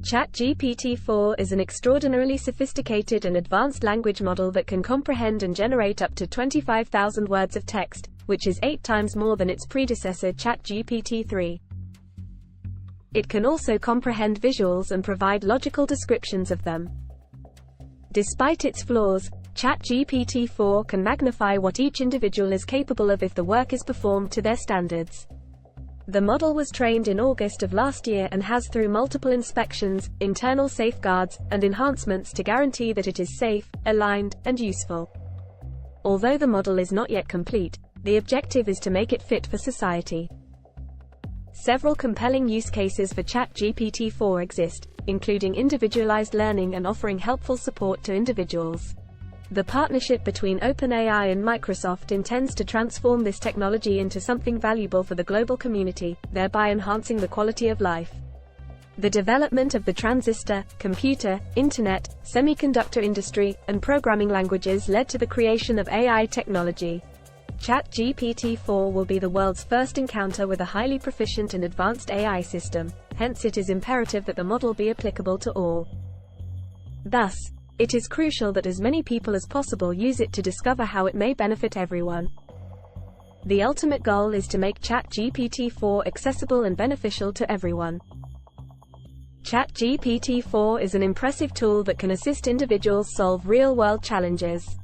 ChatGPT4 is an extraordinarily sophisticated and advanced language model that can comprehend and generate up to 25,000 words of text, which is 8 times more than its predecessor ChatGPT3. It can also comprehend visuals and provide logical descriptions of them. Despite its flaws, ChatGPT4 can magnify what each individual is capable of if the work is performed to their standards. The model was trained in August of last year and has through multiple inspections, internal safeguards, and enhancements to guarantee that it is safe, aligned, and useful. Although the model is not yet complete, the objective is to make it fit for society. Several compelling use cases for ChatGPT4 exist, including individualized learning and offering helpful support to individuals. The partnership between OpenAI and Microsoft intends to transform this technology into something valuable for the global community, thereby enhancing the quality of life. The development of the transistor, computer, internet, semiconductor industry, and programming languages led to the creation of AI technology. ChatGPT4 will be the world's first encounter with a highly proficient and advanced AI system, hence it is imperative that the model be applicable to all. Thus, it is crucial that as many people as possible use it to discover how it may benefit everyone. The ultimate goal is to make ChatGPT4 accessible and beneficial to everyone. ChatGPT4 is an impressive tool that can assist individuals solve real-world challenges.